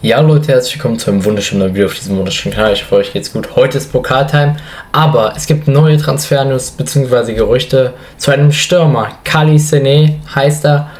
Ja Leute, herzlich willkommen zu einem wunderschönen Video auf diesem wunderschönen Kanal. Ich hoffe, euch geht's gut. Heute ist Pokaltime, aber es gibt neue Transfer-News bzw. Gerüchte zu einem Stürmer. Kali Sene heißt er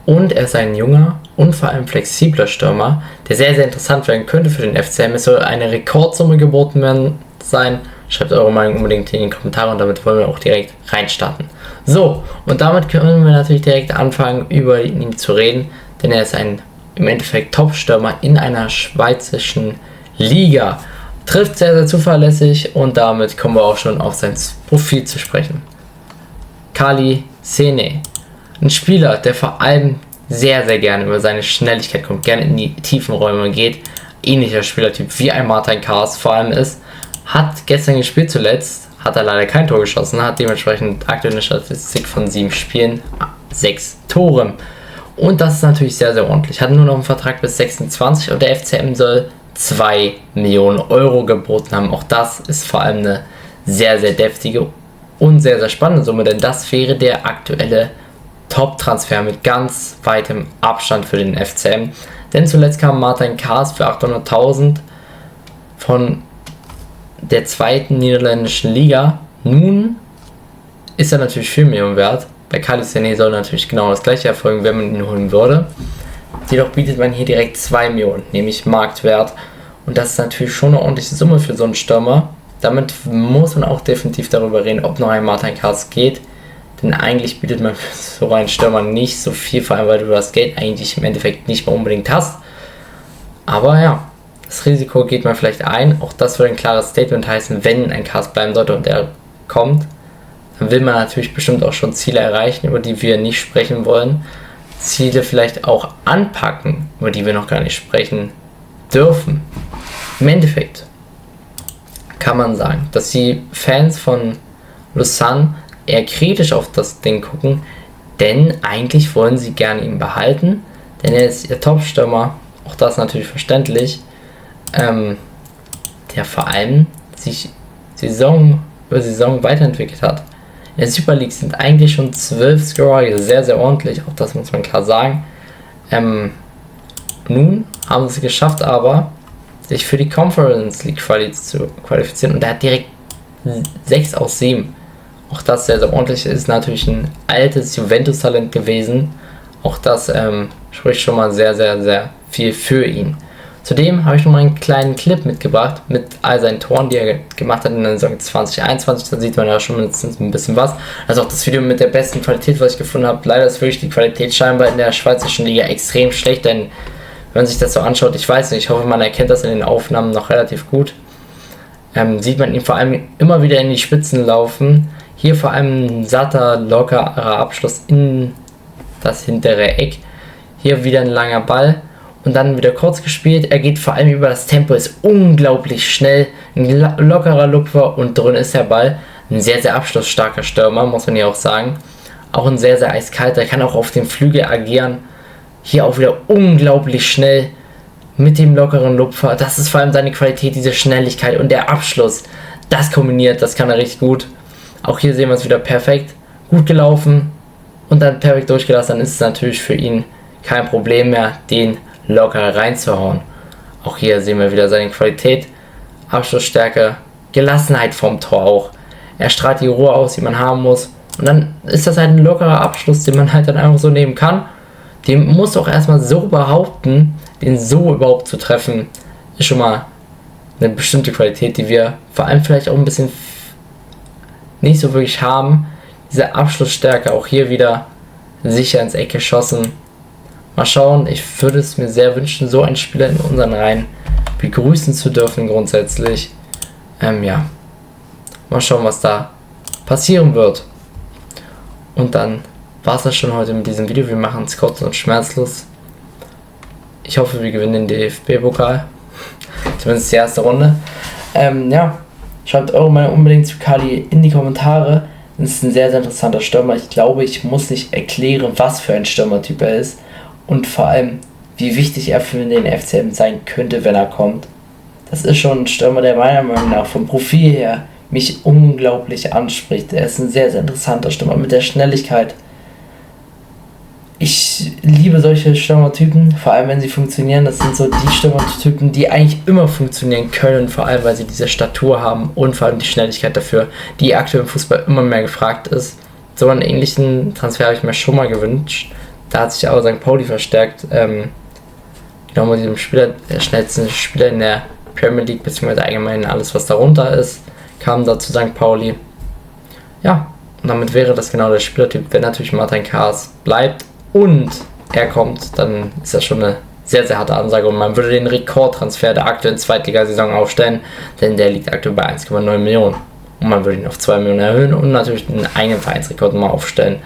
und er ist ein junger und vor allem flexibler Stürmer, der sehr, sehr interessant werden könnte für den FCM. Es soll eine Rekordsumme geboten werden sein. Schreibt eure Meinung unbedingt in die Kommentare und damit wollen wir auch direkt reinstarten. So, und damit können wir natürlich direkt anfangen, über ihn zu reden, denn er ist ein im Endeffekt Top-Stürmer in einer schweizerischen Liga. Trifft sehr, sehr zuverlässig und damit kommen wir auch schon auf sein Profil zu sprechen. Kali Sene. Ein Spieler, der vor allem sehr, sehr gerne über seine Schnelligkeit kommt, gerne in die tiefen Räume geht. Ähnlicher Spielertyp wie ein Martin Kars vor allem ist. Hat gestern gespielt zuletzt, hat er leider kein Tor geschossen, hat dementsprechend aktuell eine Statistik von 7 Spielen, 6 Toren. Und das ist natürlich sehr, sehr ordentlich. Hat nur noch einen Vertrag bis 26 und der FCM soll 2 Millionen Euro geboten haben. Auch das ist vor allem eine sehr, sehr deftige und sehr, sehr spannende Summe, denn das wäre der aktuelle Top-Transfer mit ganz weitem Abstand für den FCM. Denn zuletzt kam Martin Kars für 800.000 von der zweiten niederländischen Liga. Nun ist er natürlich 4 Millionen wert. Bei Kali Sene soll natürlich genau das gleiche erfolgen, wenn man ihn holen würde. Jedoch bietet man hier direkt 2 Millionen, nämlich Marktwert. Und das ist natürlich schon eine ordentliche Summe für so einen Stürmer. Damit muss man auch definitiv darüber reden, ob noch ein Martin Kars geht. Denn eigentlich bietet man für so einen Stürmer nicht so viel, vor allem weil du das Geld eigentlich im Endeffekt nicht mehr unbedingt hast. Aber ja, das Risiko geht man vielleicht ein. Auch das würde ein klares Statement heißen, wenn ein Kars bleiben sollte und er kommt. Dann will man natürlich bestimmt auch schon Ziele erreichen, über die wir nicht sprechen wollen. Ziele vielleicht auch anpacken, über die wir noch gar nicht sprechen dürfen. Im Endeffekt kann man sagen, dass die Fans von Lausanne eher kritisch auf das Ding gucken, denn eigentlich wollen sie gerne ihn behalten, denn er ist ihr Top-Stürmer, auch das natürlich verständlich, der vor allem sich Saison über Saison weiterentwickelt hat. In der Super League sind eigentlich schon 12 Scorer, sehr, sehr ordentlich, auch das muss man klar sagen. Nun haben sie es geschafft, aber sich für die Conference League zu qualifizieren und er hat direkt 6 aus 7. Auch das sehr, sehr ordentlich, ist natürlich ein altes Juventus-Talent gewesen. Auch das spricht schon mal sehr, sehr, sehr viel für ihn. Zudem habe ich noch mal einen kleinen Clip mitgebracht mit all seinen Toren, die er gemacht hat in der Saison 2021. Da sieht man ja schon mindestens ein bisschen was. Also auch das Video mit der besten Qualität, was ich gefunden habe. Leider ist wirklich die Qualität scheinbar in der schweizerischen Liga extrem schlecht, denn wenn man sich das so anschaut, ich weiß nicht, ich hoffe, man erkennt das in den Aufnahmen noch relativ gut. Sieht man ihn vor allem immer wieder in die Spitzen laufen. Hier vor allem ein satter, lockerer Abschluss in das hintere Eck. Hier wieder ein langer Ball. Und dann wieder kurz gespielt. Er geht vor allem über das Tempo, ist unglaublich schnell, ein lockerer Lupfer und drin ist der Ball. Ein sehr, sehr abschlussstarker Stürmer, muss man ja auch sagen. Auch ein sehr, sehr eiskalter, kann auch auf dem Flügel agieren. Hier auch wieder unglaublich schnell mit dem lockeren Lupfer. Das ist vor allem seine Qualität, diese Schnelligkeit und der Abschluss. Das kombiniert, das kann er richtig gut. Auch hier sehen wir es wieder perfekt. Gut gelaufen und dann perfekt durchgelassen. Dann ist es natürlich für ihn kein Problem mehr, den locker reinzuhauen. Auch hier sehen wir wieder seine Qualität, Abschlussstärke, Gelassenheit vom Tor auch. Er strahlt die Ruhe aus, die man haben muss. Und dann ist das halt ein lockerer Abschluss, den man halt dann einfach so nehmen kann. Den muss auch erstmal so behaupten, den so überhaupt zu treffen, ist schon mal eine bestimmte Qualität, die wir vor allem vielleicht auch ein bisschen nicht so wirklich haben. Diese Abschlussstärke, auch hier wieder sicher ins Eck geschossen. Mal schauen, ich würde es mir sehr wünschen, so einen Spieler in unseren Reihen begrüßen zu dürfen grundsätzlich. Ja, mal schauen, was da passieren wird. Und dann war es das schon heute mit diesem Video. Wir machen es kurz und schmerzlos. Ich hoffe, wir gewinnen den DFB-Pokal. Zumindest die erste Runde. Ja, schreibt eure Meinung unbedingt zu Kali in die Kommentare. Das ist ein sehr, sehr interessanter Stürmer. Ich glaube, ich muss nicht erklären, was für ein Stürmertyp er ist. Und vor allem, wie wichtig er für den FCM sein könnte, wenn er kommt. Das ist schon ein Stürmer, der meiner Meinung nach vom Profil her mich unglaublich anspricht. Er ist ein sehr, sehr interessanter Stürmer mit der Schnelligkeit. Ich liebe solche Stürmertypen, vor allem wenn sie funktionieren. Das sind so die Stürmertypen, die eigentlich immer funktionieren können, vor allem weil sie diese Statur haben und vor allem die Schnelligkeit dafür, die aktuell im Fußball immer mehr gefragt ist. So einen ähnlichen Transfer habe ich mir schon mal gewünscht. Da hat sich auch St. Pauli verstärkt. Genau mit diesem Spieler, der schnellste Spieler in der Premier League, beziehungsweise allgemein alles, was darunter ist, kam da zu St. Pauli. Ja, und damit wäre das genau der Spielertyp. Wenn natürlich Martin Kaas bleibt und er kommt, dann ist das schon eine sehr, sehr harte Ansage und man würde den Rekordtransfer der aktuellen Zweitligasaison aufstellen, denn der liegt aktuell bei 1,9 Millionen und man würde ihn auf 2 Millionen erhöhen und natürlich einen eigenen Vereinsrekord mal aufstellen.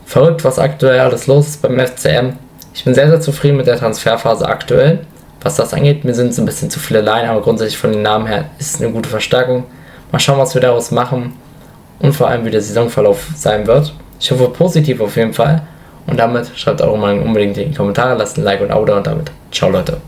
Verrückt, was aktuell alles los ist beim FCM. Ich bin sehr, sehr zufrieden mit der Transferphase aktuell. Was das angeht, mir sind es ein bisschen zu viele Laien, aber grundsätzlich von den Namen her ist es eine gute Verstärkung. Mal schauen, was wir daraus machen und vor allem, wie der Saisonverlauf sein wird. Ich hoffe positiv auf jeden Fall. Und damit schreibt auch mal unbedingt in die Kommentare, lasst ein Like und ein Abo da und damit ciao Leute.